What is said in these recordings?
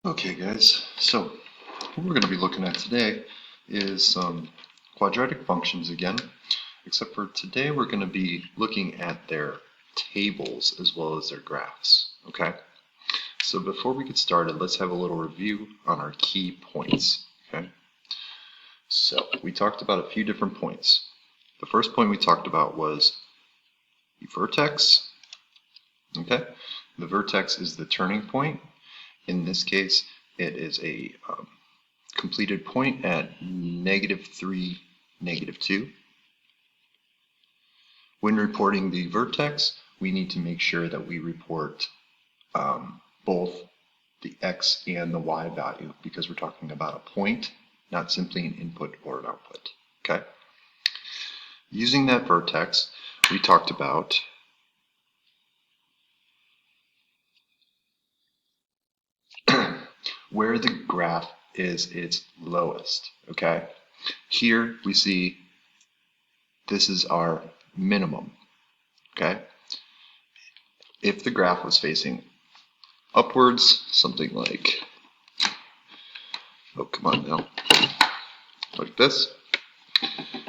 Okay guys, so what we're going to be looking at today is some quadratic functions again, except for today we're going to be looking at their tables as well as their graphs, okay? So before we get started, let's have a little review on our key points, okay? So we talked about a few different points. The first point we talked about was the vertex, okay? The vertex is the turning point. In this case, it is a completed point at -3, -2. When reporting the vertex, we need to make sure that we report both the x and the y value because we're talking about a point, not simply an input or an output. Okay. Using that vertex, we talked about where the graph is its lowest, okay? Here we see this is our minimum, okay? If the graph was facing upwards, something like, oh, come on now, like this,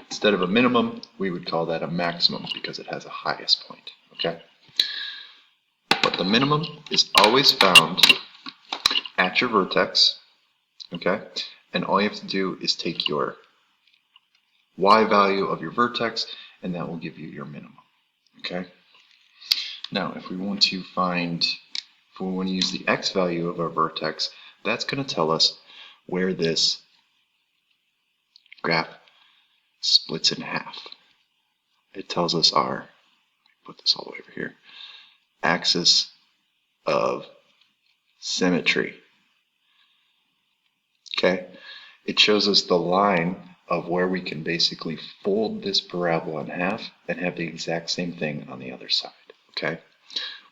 instead of a minimum, we would call that a maximum because it has a highest point, okay? But the minimum is always found at your vertex, okay? And all you have to do is take your y value of your vertex, and that will give you your minimum, okay? Now, if we want to use the x value of our vertex, that's going to tell us where this graph splits in half. It tells us our, put this all the way over here, axis of symmetry. Okay, it shows us the line of where we can basically fold this parabola in half and have the exact same thing on the other side. Okay,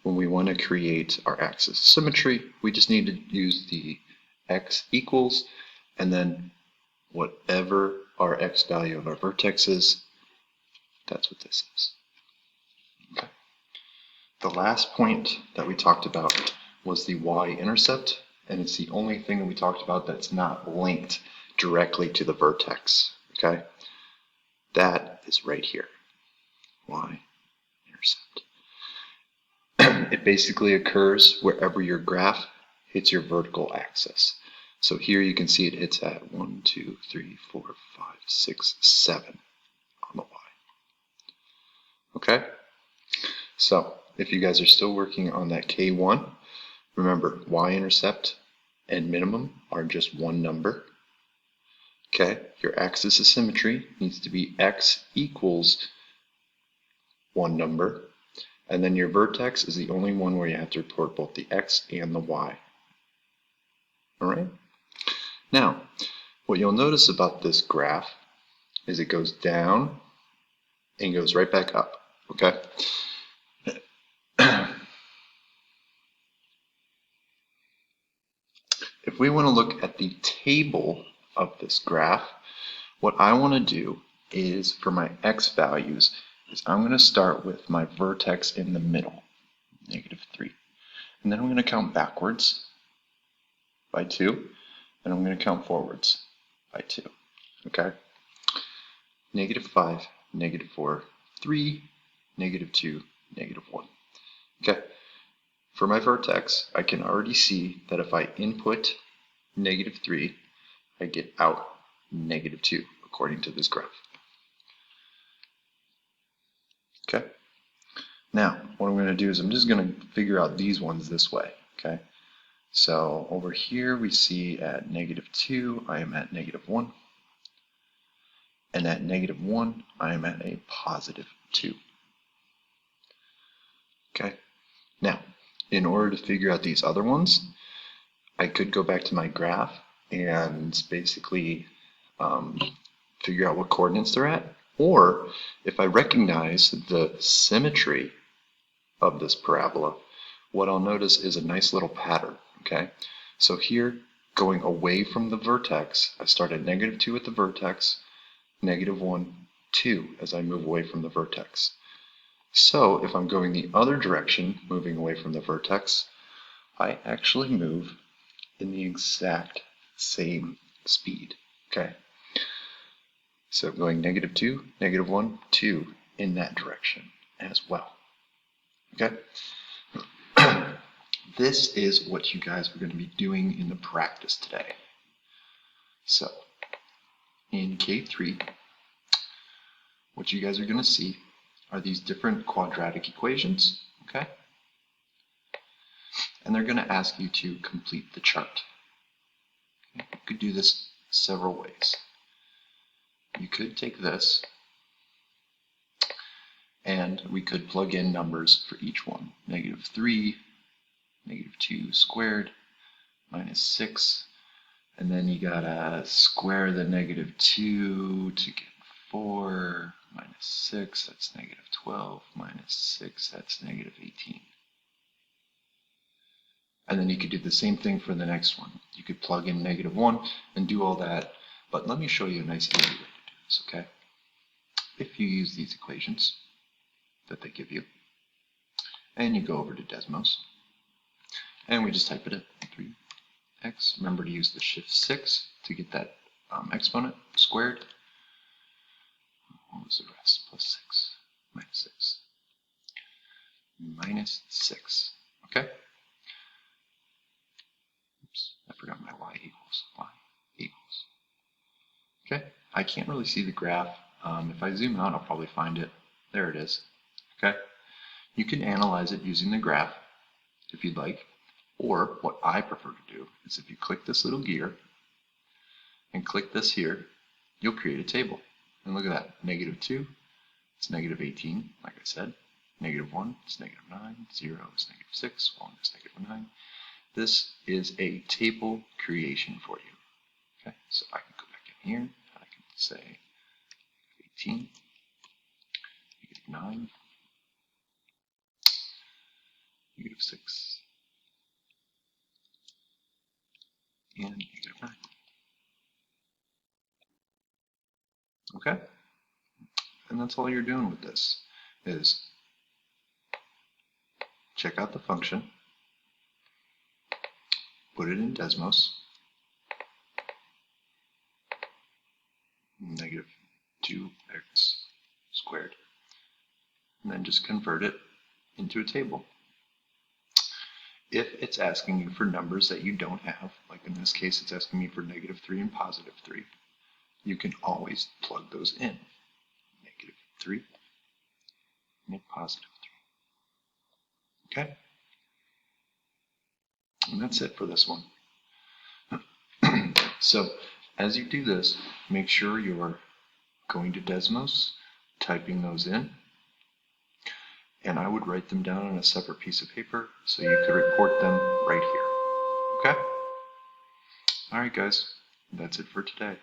when we want to create our axis of symmetry, we just need to use the x equals and then whatever our x value of our vertex is, that's what this is. Okay. The last point that we talked about was the y-intercept, and it's the only thing that we talked about that's not linked directly to the vertex, okay? That is right here, y-intercept. It basically occurs wherever your graph hits your vertical axis. So here you can see it hits at 1, 2, 3, 4, 5, 6, 7 on the y. Okay? So if you guys are still working on that K1, remember y-intercept and minimum are just one number. Okay? Your axis of symmetry needs to be x equals one number. And then your vertex is the only one where you have to report both the x and the y. Alright? Now, what you'll notice about this graph is it goes down and goes right back up. Okay? If we want to look at the table of this graph, what I want to do is, for my x values, is I'm going to start with my vertex in the middle, -3. And then I'm going to count backwards by 2, and I'm going to count forwards by 2. Okay? -5, -4, 3, -2, -1. Okay? For my vertex, I can already see that if I input -3, I get out -2, according to this graph. Okay? Now, what I'm going to do is I'm just going to figure out these ones this way. Okay? So over here we see at -2, I am at -1. And at -1, I am at a +2. Okay? Now, in order to figure out these other ones, I could go back to my graph and basically figure out what coordinates they're at. Or if I recognize the symmetry of this parabola, what I'll notice is a nice little pattern. Okay, so here, going away from the vertex, I start at -2 at the vertex, -1, 2 as I move away from the vertex. So if I'm going the other direction, moving away from the vertex, I actually move in the exact same speed. Okay? So going -2, -1, 2 in that direction as well. Okay? This is what you guys are going to be doing in the practice today. So, in K3, what you guys are going to see are these different quadratic equations, okay? And they're going to ask you to complete the chart. Okay? You could do this several ways. You could take this, and we could plug in numbers for each one. -3, -2 squared, -6, and then you gotta square the -2 to get 4, -6, that's -12, -6, that's -18. And then you could do the same thing for the next one. You could plug in -1 and do all that, but let me show you a nice easy way to do this, okay? If you use these equations that they give you, and you go over to Desmos, and we just type it in, 3x. Remember to use the shift 6 to get that exponent squared. What was the rest? +6, -6, -6. Okay? Oops, I forgot my y equals. Okay? I can't really see the graph. If I zoom out, I'll probably find it. There it is. Okay? You can analyze it using the graph if you'd like. Or what I prefer to do is if you click this little gear and click this here, you'll create a table. And look at that, -2, it's -18, like I said. -1, it's -9, 0 is -6, 1 is -9. This is a table creation for you. Okay, so I can go back in here, and I can say 18, -9, -6, and -9. Okay? And that's all you're doing with this, is check out the function, put it in Desmos, -2x squared, and then just convert it into a table. If it's asking you for numbers that you don't have, like in this case it's asking me for -3 and +3, you can always plug those in. -3 and +3. Okay? And that's it for this one. So as you do this, make sure you're going to Desmos, typing those in, and I would write them down on a separate piece of paper so you could report them right here. Okay? Alright guys, that's it for today.